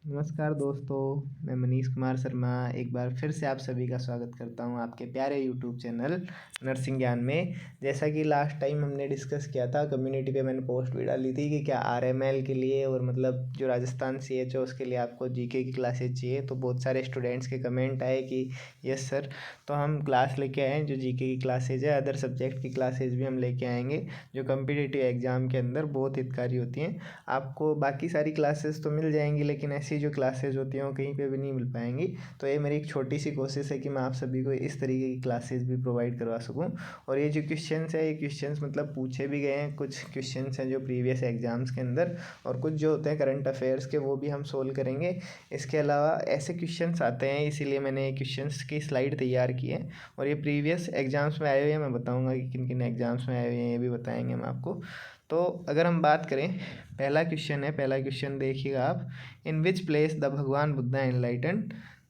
नमस्कार दोस्तों, मैं मनीष कुमार शर्मा एक बार फिर से आप सभी का स्वागत करता हूं आपके प्यारे यूट्यूब चैनल नर्सिंग ज्ञान में। जैसा कि लास्ट टाइम हमने डिस्कस किया था, कम्युनिटी पे मैंने पोस्ट भी डाली थी कि क्या आरएमएल के लिए और मतलब जो राजस्थान सीएचओ उसके लिए आपको जीके की क्लासेज चाहिए। तो बहुत सारे स्टूडेंट्स के कमेंट आए कि यस सर, तो हम क्लास लेके आए हैं जो जीके की क्लासेज है। अदर सब्जेक्ट की क्लासेज भी हम लेके आएंगे जो कम्पिटिटिव एग्ज़ाम के अंदर बहुत हितकारी होती हैं। आपको बाकी सारी क्लासेस तो मिल जाएंगी, लेकिन ऐसी जो क्लासेज होती हैं वो कहीं पे भी नहीं मिल पाएंगी। तो ये मेरी एक छोटी सी कोशिश है कि मैं आप सभी को इस तरीके की क्लासेस भी प्रोवाइड करवा सकूं। और ये जो क्वेश्चंस है, ये क्वेश्चंस मतलब पूछे भी गए हैं। कुछ क्वेश्चंस हैं जो प्रीवियस एग्जाम्स के अंदर, और कुछ जो होते हैं करंट अफेयर्स के, वो भी हम सोल्व करेंगे। इसके अलावा ऐसे क्वेश्चंस आते हैं, इसीलिए मैंने क्वेश्चंस की स्लाइड तैयार की है। और ये प्रीवियस एग्जाम्स में आए हुए हैं, मैं बताऊँगा कि किन किन एग्जाम्स में आए हुए हैं, ये भी बताएंगे हम आपको। तो अगर हम बात करें, पहला क्वेश्चन है, पहला क्वेश्चन देखिएगा आप। इन विच प्लेस द भगवान बुद्धा एनलाइटन।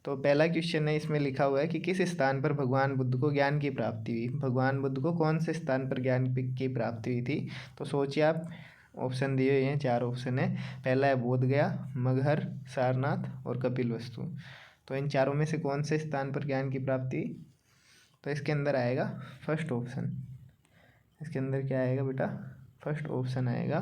तो पहला क्वेश्चन है, इसमें लिखा हुआ है कि किस स्थान पर भगवान बुद्ध को ज्ञान की प्राप्ति हुई। भगवान बुद्ध को कौन से स्थान पर ज्ञान की प्राप्ति हुई थी। तो सोचिए आप, ऑप्शन दिए हुए हैं, 4 ऑप्शन है। पहला है बोध गया, मगहर, सारनाथ और कपिलवस्तु। तो इन चारों में से कौन से स्थान पर ज्ञान की प्राप्ति हुई। तो इसके अंदर आएगा फर्स्ट ऑप्शन। इसके अंदर क्या आएगा बेटा, फर्स्ट ऑप्शन आएगा।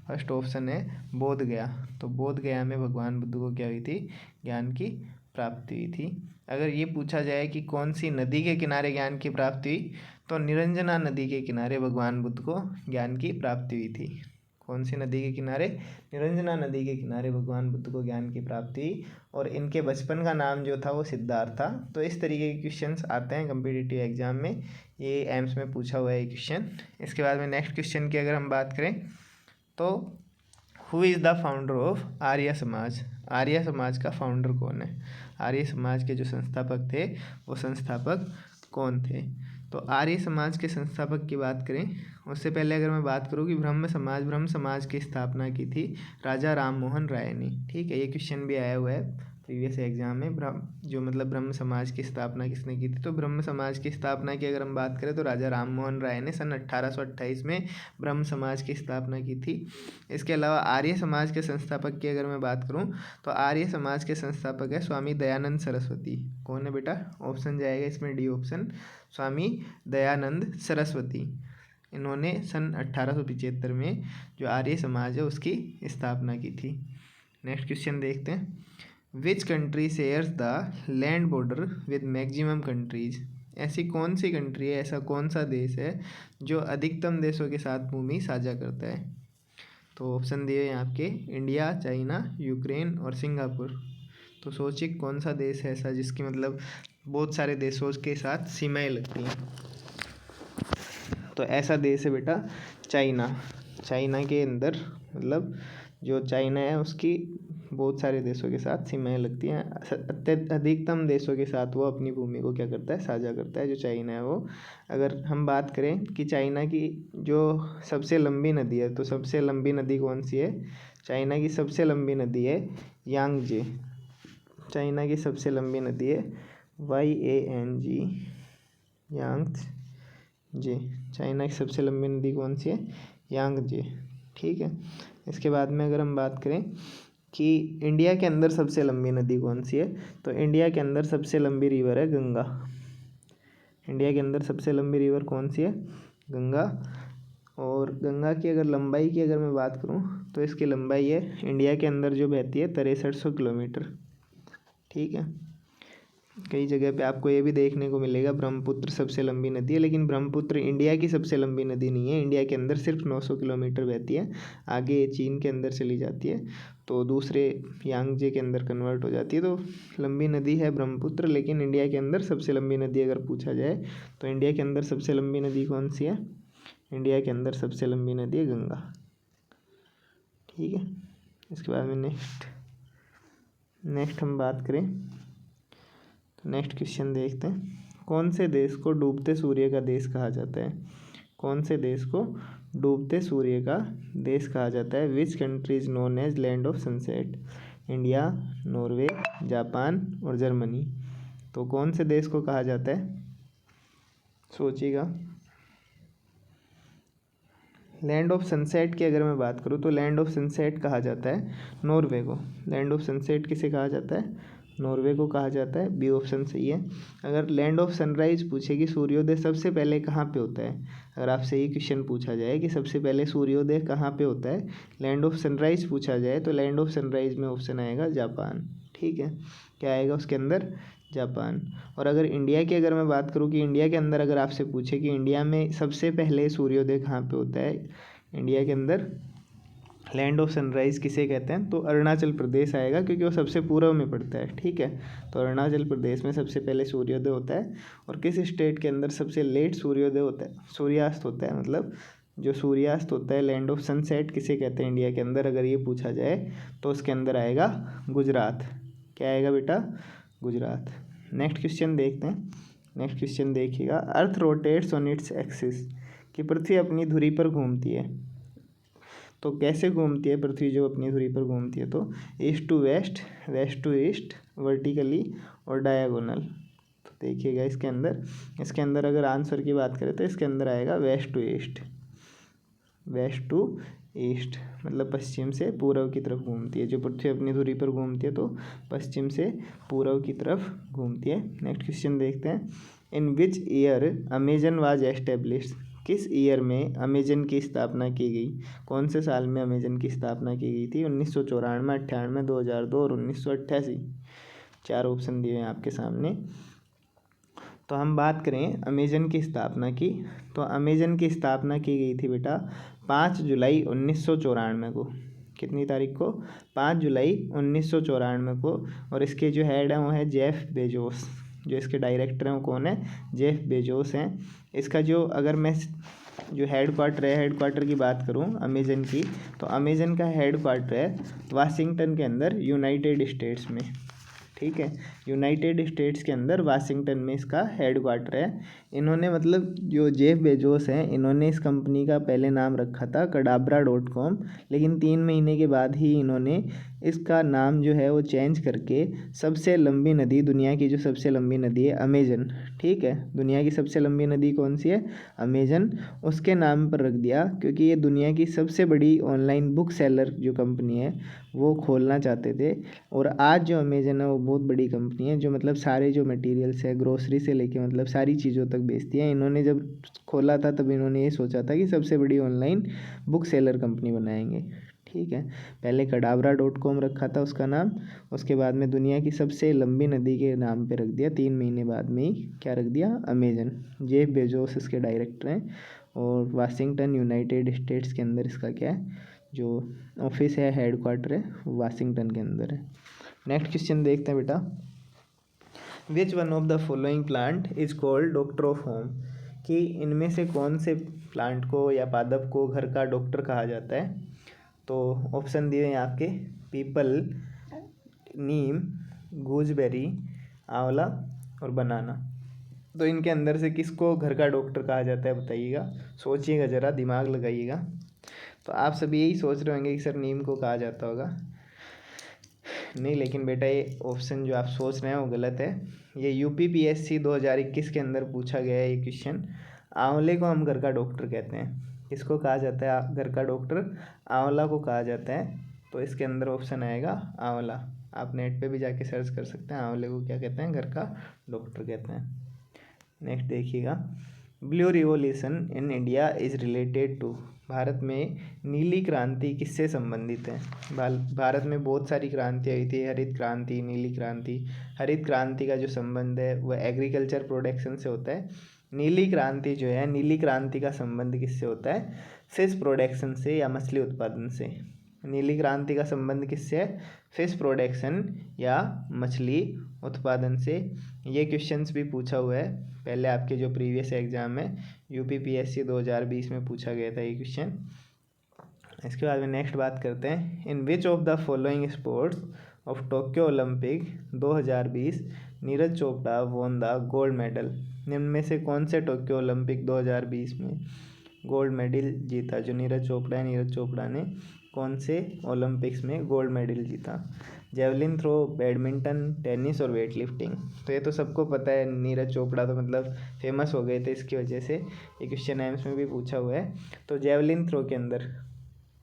फर्स्ट ऑप्शन है बोध गया। तो बोध गया में भगवान बुद्ध को क्या हुई थी, ज्ञान की प्राप्ति हुई थी। अगर ये पूछा जाए कि कौन सी नदी के किनारे ज्ञान की प्राप्ति हुई, तो निरंजना नदी के किनारे भगवान बुद्ध को ज्ञान की प्राप्ति हुई थी। कौन सी नदी के किनारे, निरंजना नदी के किनारे भगवान बुद्ध को ज्ञान की प्राप्ति हुई। और इनके बचपन का नाम जो था वो सिद्धार्थ था। तो इस तरीके के क्वेश्चंस आते हैं कम्पिटिटिव एग्जाम में, ये एम्स में पूछा हुआ है क्वेश्चन। इसके बाद में नेक्स्ट क्वेश्चन की अगर हम बात करें, तो who is the founder of Arya Samaj. Arya समाज का फाउंडर कौन है, आर्य समाज के जो संस्थापक थे वो संस्थापक कौन थे। तो आर्य समाज के संस्थापक की बात करें, उससे पहले अगर मैं बात करूँ कि ब्रह्म समाज की स्थापना की थी राजा राम मोहन राय ने। ठीक है, ये क्वेश्चन भी आया हुआ है प्रीवियस एग्जाम में। ब्रह्म समाज की स्थापना किसने की थी। तो ब्रह्म समाज की स्थापना की अगर हम बात करें तो राजा राम मोहन राय ने सन 1828 में ब्रह्म समाज की स्थापना की थी। इसके अलावा आर्य समाज के संस्थापक की अगर मैं बात करूं, तो आर्य समाज के संस्थापक है स्वामी दयानंद सरस्वती। कौन है बेटा, ऑप्शन जाएगा इसमें डी ऑप्शन, स्वामी दयानंद सरस्वती। इन्होंने सन 1875 में जो आर्य समाज है उसकी स्थापना की थी। नेक्स्ट क्वेश्चन देखते हैं। Which country shares the land border with maximum countries. ऐसी कौन सी कंट्री है, ऐसा कौन सा देश है जो अधिकतम देशों के साथ भूमि साझा करता है। तो ऑप्शन दिए हैं आपके, इंडिया, चाइना, यूक्रेन और सिंगापुर। तो सोचिए कौन सा देश है ऐसा जिसकी मतलब बहुत सारे देशों के साथ सीमाएं लगती हैं। तो ऐसा देश है बेटा चाइना। चाइना के अंदर मतलब जो चाइना है उसकी बहुत सारे देशों के साथ सीमाएं लगती हैं। अधिकतम देशों के साथ वो अपनी भूमि को क्या करता है, साझा करता है जो चाइना है वो। अगर हम बात करें कि चाइना की जो सबसे लंबी नदी है, तो सबसे लंबी नदी कौन सी है। चाइना की सबसे लंबी नदी है यांगजे। चाइना की सबसे लंबी नदी है YANG, यांगजे। चाइना की सबसे लंबी नदी कौन सी है, यांगजे। ठीक है, इसके बाद में अगर हम बात करें कि इंडिया के अंदर सबसे लंबी नदी कौन सी है, तो इंडिया के अंदर सबसे लंबी रिवर है गंगा। इंडिया के अंदर सबसे लंबी रिवर कौन सी है, गंगा। और गंगा की अगर लंबाई की अगर मैं बात करूं, तो इसकी लंबाई है इंडिया के अंदर जो बहती है 6300 किलोमीटर। ठीक है, कई जगह पे आपको ये भी देखने को मिलेगा ब्रह्मपुत्र सबसे लंबी नदी है, लेकिन ब्रह्मपुत्र इंडिया की सबसे लंबी नदी नहीं है। इंडिया के अंदर सिर्फ 900 किलोमीटर बहती है, आगे चीन के अंदर चली जाती है, तो दूसरे यांगजे के अंदर कन्वर्ट हो जाती है। तो लंबी नदी है ब्रह्मपुत्र, लेकिन इंडिया के अंदर सबसे लंबी नदी अगर पूछा जाए तो इंडिया के अंदर सबसे लंबी नदी कौन सी है, इंडिया के अंदर सबसे लंबी नदी है गंगा। ठीक है, इसके बाद में नेक्स्ट हम बात करें, तो नेक्स्ट क्वेश्चन देखते हैं। कौन से देश को डूबते सूर्य का देश कहा जाता है। कौन से देश को डूबते सूर्य का देश कहा जाता है। Which country is known as land of sunset. India, Norway, Japan और जर्मनी। तो कौन से देश को कहा जाता है, सोचिएगा। लैंड ऑफ सनसेट की अगर मैं बात करूँ तो लैंड ऑफ सनसेट कहा जाता है नॉर्वे को। लैंड ऑफ सनसेट किसे कहा जाता है? नॉर्वे को कहा जाता है। बी ऑप्शन सही है। अगर लैंड ऑफ सनराइज पूछे कि सूर्योदय सबसे पहले कहाँ पे होता है, अगर आपसे ये क्वेश्चन पूछा जाए कि सबसे पहले सूर्योदय कहाँ पे होता है, लैंड ऑफ सनराइज पूछा जाए, तो लैंड ऑफ सनराइज में ऑप्शन आएगा जापान। ठीक है, क्या आएगा उसके अंदर? जापान। और अगर इंडिया की अगर मैं बात करूँ कि इंडिया के अंदर अगर आपसे पूछे कि इंडिया में सबसे पहले सूर्योदय कहाँ पे होता है, इंडिया के अंदर लैंड ऑफ सनराइज़ किसे कहते हैं, तो अरुणाचल प्रदेश आएगा, क्योंकि वो सबसे पूर्व में पड़ता है। ठीक है, तो अरुणाचल प्रदेश में सबसे पहले सूर्योदय होता है। और किस स्टेट के अंदर सबसे लेट सूर्योदय होता है, सूर्यास्त होता है, मतलब जो सूर्यास्त होता है, लैंड ऑफ सनसेट किसे कहते हैं इंडिया के अंदर, अगर ये पूछा जाए तो उसके अंदर आएगा गुजरात। क्या आएगा बेटा? गुजरात। नेक्स्ट क्वेश्चन देखते हैं। नेक्स्ट क्वेश्चन देखिएगा, अर्थ रोटेट्स ऑन इट्स एक्सिस, कि पृथ्वी अपनी धुरी पर घूमती है। तो कैसे घूमती है पृथ्वी जो अपनी धुरी पर घूमती है? तो east to west, west to east, vertically और डायगोनल। तो देखिएगा इसके अंदर अगर आंसर की बात करें तो इसके अंदर आएगा west to east. West to east मतलब पश्चिम से पूर्व की तरफ घूमती है। जो पृथ्वी अपनी धुरी पर घूमती है तो पश्चिम से पूर्व की तरफ घूमती है। नेक्स्ट क्वेश्चन देखते हैं, in which year Amazon was established, किस ईयर में अमेजन की स्थापना की गई? कौन से साल में अमेजन की स्थापना की गई थी? 1994, 98, 2002 और 1988। 4 ऑप्शन दिए हैं आपके सामने। तो हम बात करें अमेजन की स्थापना की, तो अमेजन की स्थापना की गई थी बेटा 5 जुलाई 1994 को। कितनी तारीख को? 5 जुलाई 1994 को। और इसके जो हेड हैं वो है जेफ बेजोस। जो इसके डायरेक्टर हैं वो कौन है? जेफ बेजोस हैं। इसका जो अगर मैं जो हेड क्वार्टर की बात करूं अमेजन की, तो अमेजन का हेड क्वार्टर है वाशिंगटन के अंदर, यूनाइटेड स्टेट्स में। ठीक है, यूनाइटेड स्टेट्स के अंदर वाशिंगटन में इसका हेड क्वार्टर है। इन्होंने मतलब जो जेफ बेजोस हैं, इन्होंने इस कंपनी का पहले नाम रखा था Kadabra.com, लेकिन 3 महीने के बाद ही इन्होंने इसका नाम जो है वो चेंज करके सबसे लंबी नदी, दुनिया की जो सबसे लंबी नदी है अमेजन, ठीक है, दुनिया की सबसे लंबी नदी कौन सी है? अमेजन, उसके नाम पर रख दिया, क्योंकि ये दुनिया की सबसे बड़ी ऑनलाइन बुक सेलर जो कंपनी है वो खोलना चाहते थे। और आज जो अमेजन है वो बहुत बड़ी कंपनी है, जो मतलब सारे जो मटेरियल्स है ग्रोसरी से लेके मतलब सारी चीज़ों तक बेचती है। इन्होंने जब खोला था तब इन्होंने ये सोचा था कि सबसे बड़ी ऑनलाइन बुक सेलर कंपनी बनाएंगे। ठीक है, पहले Kadabra.com रखा था उसका नाम, उसके बाद में दुनिया की सबसे लंबी नदी के नाम पे रख दिया। 3 महीने बाद में ही क्या रख दिया? अमेजन। जेफ बेजोस इसके डायरेक्टर हैं और वाशिंगटन यूनाइटेड स्टेट्स के अंदर इसका क्या है, जो ऑफिस है, हेड क्वार्टर है, वाशिंगटन के अंदर है। नेक्स्ट क्वेश्चन देखते हैं बेटा, which one of the following plant is called doctor of home, कि इनमें से कौन से प्लांट को या पादप को घर का डॉक्टर कहा जाता है? तो ऑप्शन दिए हैं आपके, पीपल, नीम, गूजबेरी, आंवला और बनाना। तो इनके अंदर से किसको घर का डॉक्टर कहा जाता है बताइएगा, सोचिएगा ज़रा, दिमाग लगाइएगा। तो आप सभी यही सोच रहे होंगे कि सर नीम को कहा जाता होगा। नहीं, लेकिन बेटा ये ऑप्शन जो आप सोच रहे हैं वो गलत है। ये UPPSC 2021 के अंदर पूछा गया है ये क्वेश्चन। आंवले को हम घर का डॉक्टर कहते हैं। किसको कहा जाता है घर का डॉक्टर? आंवला को कहा जाता है। तो इसके अंदर ऑप्शन आएगा आंवला। आप नेट पे भी जाके सर्च कर सकते हैं, आंवले को क्या कहते हैं? घर का डॉक्टर कहते हैं। नेक्स्ट देखिएगा, blue revolution in India is related to, Bharat में नीली क्रांति किससे संबंधित है? भारत में बहुत सारी क्रांति आई थी, हरित क्रांति, नीली क्रांति। हरित क्रांति का जो संबंध है वह एग्रीकल्चर प्रोडक्शन से होता है। नीली क्रांति जो है, नीली क्रांति का संबंध किससे होता है? फिश प्रोडक्शन से या मछली उत्पादन से। नीली क्रांति का संबंध किससे है? फिश प्रोडक्शन या मछली उत्पादन से। ये क्वेश्चंस भी पूछा हुआ है पहले आपके जो प्रीवियस एग्जाम है UPPSC 2020 में पूछा गया था ये क्वेश्चन। इसके बाद में नेक्स्ट बात करते हैं, in which of the following sports of Tokyo Olympic 2020 Neeraj Chopra won the gold medal, निम्न में से कौन से टोक्यो ओलंपिक 2020 में गोल्ड मेडल जीता? जो नीरज चोपड़ा है, नीरज चोपड़ा ने कौन से ओलंपिक्स में गोल्ड मेडल जीता? जेवलिन थ्रो, बैडमिंटन, टेनिस और वेट लिफ्टिंग। तो ये तो सबको पता है, नीरज चोपड़ा तो मतलब फेमस हो गए थे इसकी वजह से। ये क्वेश्चन एम्स में भी पूछा हुआ है। तो जेवलिन थ्रो के अंदर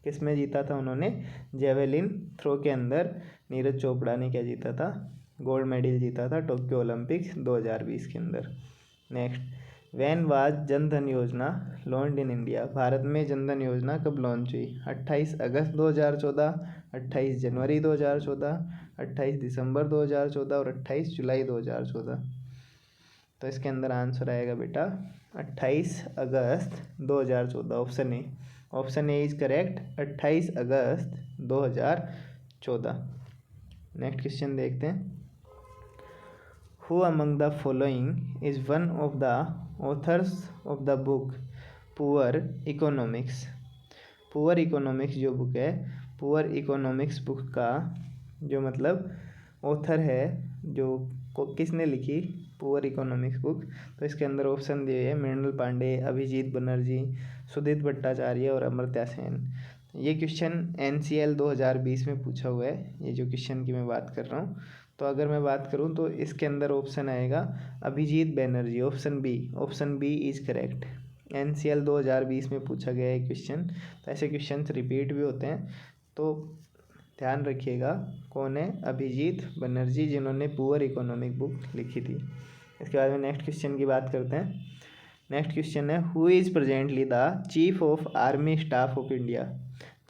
किस में जीता था उन्होंने? जेवलिन थ्रो के अंदर नीरज चोपड़ा ने क्या जीता था? गोल्ड मेडल जीता था टोक्यो ओलंपिक्स 2020 के अंदर। Next, van was Jan Dhan योजना लॉन्च्ड इन इंडिया? भारत में जन धन योजना कब लॉन्च हुई? 28 अगस्त 2014, 28 जनवरी 2014, 28 दिसंबर 2014 और 28 जुलाई 2014। तो इसके अंदर आंसर आएगा बेटा 28 अगस्त 2014, option A. Option A is correct, 28 August 2014। Next question देखते हैं। Who among the following is one of the authors of the book poor economics? Poor economics जो बुक है, पुअर इकोनॉमिक्स बुक का जो मतलब ऑथर है, जो किसने लिखी पुअर इकोनॉमिक्स बुक? तो इसके अंदर ऑप्शन दिए हैं मृणाल पांडे, अभिजीत बनर्जी, सुदीप भट्टाचार्य और अमर्त्य सेन। ये क्वेश्चन NCL 2020 में पूछा हुआ है, ये जो क्वेश्चन की मैं बात कर रहा हूँ। तो अगर मैं बात करूँ तो इसके अंदर ऑप्शन आएगा Abhijit Banerjee, option B. Option B is correct. NCL 2020 में पूछा गया है क्वेश्चन। तो ऐसे क्वेश्चन रिपीट भी होते हैं, तो ध्यान रखिएगा कौन है? अभिजीत बनर्जी, जिन्होंने पुअर इकोनॉमिक बुक लिखी थी। इसके बाद में नेक्स्ट क्वेश्चन की बात करते हैं। नेक्स्ट क्वेश्चन है, who is presently the chief of army staff of India?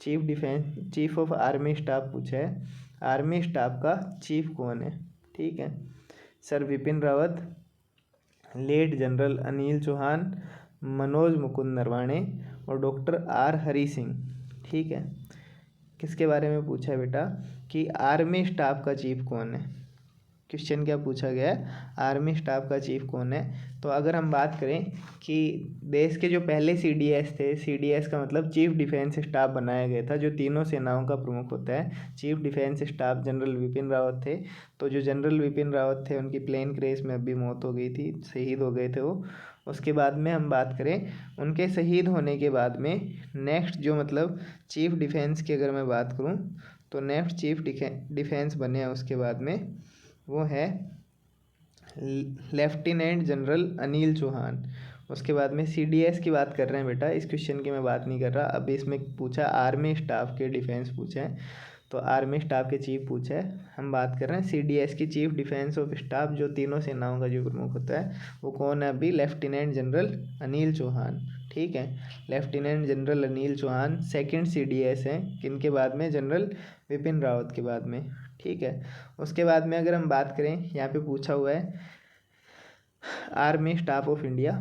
Chief of army staff पूछा है, आर्मी स्टाफ का चीफ कौन है? ठीक है, sir Bipin Rawat, late general Anil Chauhan, Manoj Mukund Naravane और डॉक्टर R हरी सिंह। ठीक है, किसके बारे में पूछा है बेटा? कि आर्मी स्टाफ का चीफ कौन है। क्वेश्चन क्या पूछा गया है? आर्मी स्टाफ का चीफ कौन है? तो अगर हम बात करें कि देश के जो पहले CDS थे, CDS का मतलब चीफ डिफेंस स्टाफ बनाया गया था, जो तीनों सेनाओं का प्रमुख होता है। Chief defence staff general Vipin Rawat थे। तो जो जनरल विपिन रावत थे, उनकी प्लेन क्रैश में अभी मौत हो गई थी, शहीद हो गए थे वो। उसके बाद में हम बात करें, उनके शहीद होने के बाद में नेक्स्ट जो मतलब चीफ डिफेंस की अगर मैं बात करूँ, तो नेक्स्ट चीफ डिफेंस बने हैं उसके बाद में, वो है लेफ्टिनेंट जनरल अनिल चौहान। उसके बाद में CDS की बात कर रहे हैं बेटा, इस क्वेश्चन की मैं बात नहीं कर रहा। अभी इसमें पूछा आर्मी स्टाफ के डिफेंस पूछे हैं, तो आर्मी स्टाफ के चीफ पूछा है। हम बात कर रहे हैं CDS की चीफ डिफेंस ऑफ स्टाफ, जो तीनों सेनाओं का जो प्रमुख होता है, वो कौन है? अभी लेफ्टिनेंट जनरल अनिल चौहान। ठीक है, lieutenant general Anil Chauhan second CDS हैं, किनके बाद में? जनरल विपिन रावत के बाद में। ठीक है, उसके बाद में अगर हम बात करें, यहाँ पे पूछा हुआ है आर्मी स्टाफ ऑफ इंडिया।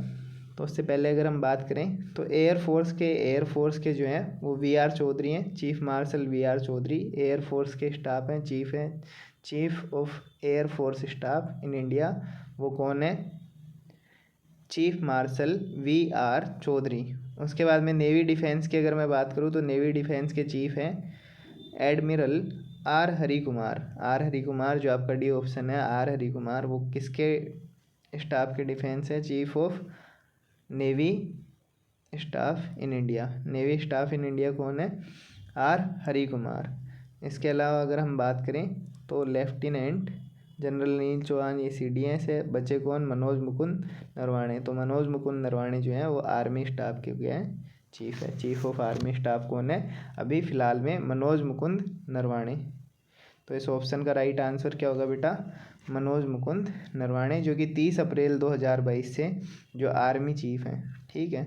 तो उससे पहले अगर हम बात करें तो एयरफोर्स के जो हैं वो VR चौधरी हैं, chief marshal VR Chaudhary air force के स्टाफ हैं, चीफ हैं, chief of air force staff in India. वो कौन है? Chief marshal VR Chaudhary. उसके बाद में नेवी डिफेंस की अगर मैं बात करूँ तो नेवी डिफेंस के चीफ हैं एडमिरल R हरी कुमार। R हरी कुमार जो आपका डी ऑप्शन है, R हरी कुमार, वो किसके स्टाफ के डिफेंस है? Chief of navy staff in India. Navy staff in India कौन है? R हरी कुमार। इसके अलावा अगर हम बात करें तो लेफ्टिनेंट जनरल अनिल चौहान, ये CDS है। बचे कौन? मनोज मुकुंद नरवाणे। तो मनोज मुकुंद नरवाणे जो है वो आर्मी स्टाफ के गए हैं चीफ है। चीफ ऑफ आर्मी स्टाफ कौन है अभी फ़िलहाल में? मनोज मुकुंद नरवाणे। तो इस ऑप्शन का राइट आंसर क्या होगा बेटा? मनोज मुकुंद नरवाणे, जो कि 30 अप्रैल 2022 से जो आर्मी चीफ हैं। ठीक है,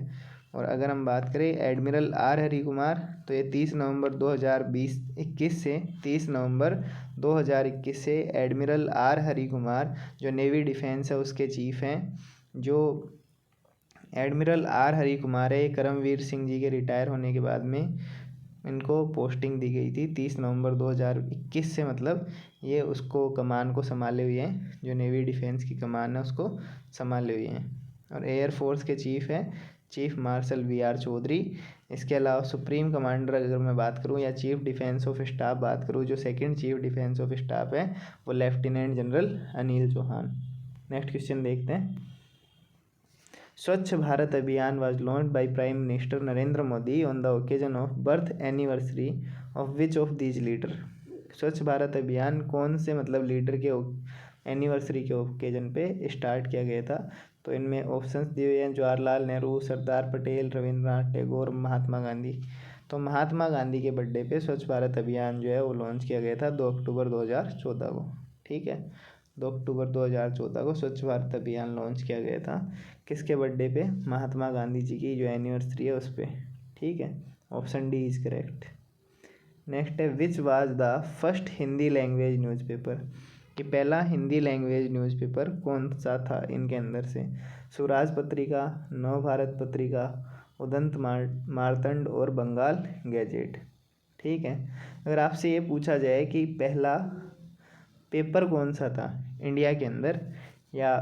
और अगर हम बात करें एडमिरल R हरी कुमार, तो ये 30 नवंबर 2021 से 30 नवंबर 2021 से एडमिरल R हरी कुमार जो नेवी डिफेंस है उसके चीफ हैं। जो एडमिरल R हरी कुमार है, करमवीर सिंह जी के रिटायर होने के बाद में इनको पोस्टिंग दी गई थी 30 नवंबर 2021 से, मतलब ये उसको कमान को संभाले हुए हैं, जो नेवी डिफेंस की कमान है उसको संभाले हुए हैं। और एयरफोर्स के चीफ हैं चीफ मार्शल VR चौधरी। इसके अलावा सुप्रीम कमांडर अगर मैं बात करूं या चीफ डिफेंस ऑफ स्टाफ बात करूं, जो second chief defence of staff है वो lieutenant general Anil Chauhan. Next question देखते हैं। Swachh Bharat Abhiyan was launched by prime minister Narendra Modi on the occasion of birth anniversary of which of these leader. Swachh Bharat अभियान कौन से मतलब लीडर के एनिवर्सरी के ओकेजन पे स्टार्ट किया गया था? तो इनमें ऑप्शंस दिए हुए हैं, जवाहरलाल नेहरू, सरदार पटेल, रविंद्रनाथ टैगोर, महात्मा गांधी। तो महात्मा गांधी के बर्थडे पे स्वच्छ भारत अभियान जो है वो लॉन्च किया गया था 2 अक्टूबर 2014 को। ठीक है, 2 अक्टूबर 2014 को स्वच्छ भारत अभियान लॉन्च किया गया था। किसके बर्थडे पे? महात्मा गांधी जी की जो एनिवर्सरी है उस पर। ठीक है, option D is correct. Next है, which was the first Hindi language newspaper. कि पहला हिंदी लैंग्वेज न्यूज़पेपर कौन सा था इनके अंदर से? स्वराज पत्रिका, नव भारत पत्रिका, उदंत मार्तंड और बंगाल गैजेट। ठीक है, अगर आपसे ये पूछा जाए कि पहला पेपर कौन सा था इंडिया के अंदर, या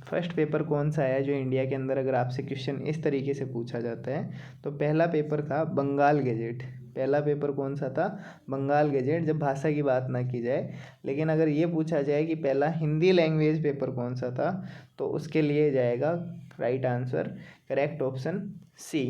फर्स्ट पेपर कौन सा है जो इंडिया के अंदर, अगर आपसे क्वेश्चन इस तरीके से पूछा जाता है तो पहला पेपर था बंगाल गैजेट। पहला पेपर कौन सा था? बंगाल गैजेट, जब भाषा की बात ना की जाए। लेकिन अगर ये पूछा जाए कि पहला हिंदी लैंग्वेज पेपर कौन सा था, तो उसके लिए जाएगा right answer, correct option C,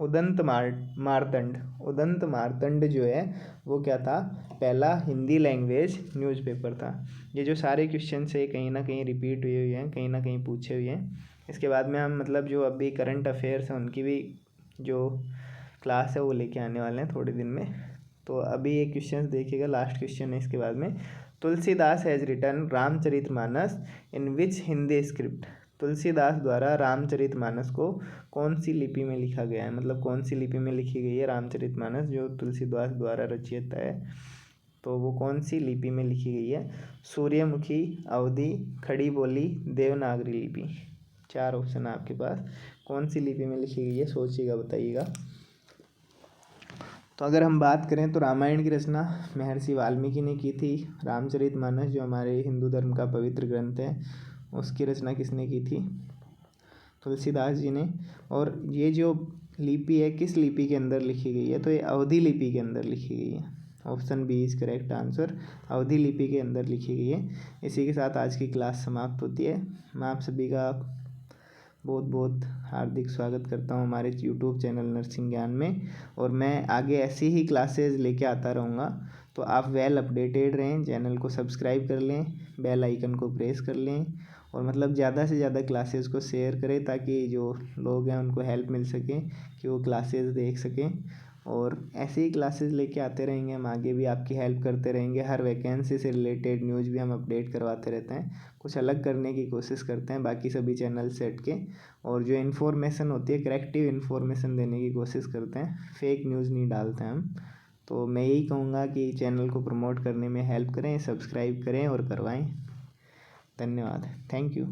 Udant Martand. Udant Martand जो है वो क्या था? पहला हिंदी लैंग्वेज न्यूज़पेपर था। ये जो सारे क्वेश्चन है कहीं ना कहीं रिपीट हुए हुए हैं, कहीं ना कहीं पूछे हुए हैं। इसके बाद में हम मतलब जो अभी करंट अफेयर्स हैं उनकी भी जो क्लास है वो लेके आने वाले हैं थोड़े दिन में। तो अभी ये क्वेश्चन देखिएगा, लास्ट क्वेश्चन है इसके बाद में। Tulsidas has written Ramcharitmanas in which Hindi script. Tulsidas द्वारा रामचरितमानस को कौन सी लिपि में लिखा गया है, मतलब कौन सी लिपि में लिखी गई है रामचरितमानस जो तुलसीदास द्वारा रचित है, तो वो कौन सी लिपि में लिखी गई है? सूर्यमुखी, अवधी, खड़ी बोली, देवनागरी लिपि। 4 ऑप्शन है आपके पास, कौन सी लिपि में लिखी गई है सोचिएगा, बताइएगा। तो अगर हम बात करें तो रामायण की रचना महर्षि वाल्मीकि ने की थी। रामचरितमानस जो हमारे हिंदू धर्म का पवित्र ग्रंथ है उसकी रचना किसने की थी? तुलसीदास जी ने। और ये जो लिपि है किस लिपि के अंदर लिखी गई है? तो ये अवधी लिपि के अंदर लिखी गई है। Option B is correct answer, Awadhi लिपि के अंदर लिखी गई है। इसी के साथ आज की क्लास समाप्त होती है। मैं आप सभी का बहुत बहुत हार्दिक स्वागत करता हूँ हमारे यूट्यूब चैनल नर्सिंग ज्ञान में, और मैं आगे ऐसी ही क्लासेस लेके आता रहूँगा। तो आप वेल अपडेटेड रहें, चैनल को सब्सक्राइब कर लें, बेल आइकन को प्रेस कर लें, और मतलब ज़्यादा से ज़्यादा क्लासेस को शेयर करें ताकि जो लोग हैं उनको हेल्प मिल सके कि वो क्लासेस देख सकें। और ऐसे ही क्लासेस लेके आते रहेंगे हम, आगे भी आपकी हेल्प करते रहेंगे। हर वैकेंसी से रिलेटेड न्यूज़ भी हम अपडेट करवाते रहते हैं, कुछ अलग करने की कोशिश करते हैं बाकी सभी चैनल सेट के। और जो इन्फॉर्मेशन होती है करेक्टिव इन्फॉर्मेशन देने की कोशिश करते हैं, फेक न्यूज़ नहीं डालते हैं हम। तो मैं यही कहूँगा कि चैनल को प्रमोट करने में हेल्प करें, सब्सक्राइब करें और करवाएं। धन्यवाद, थैंक यू।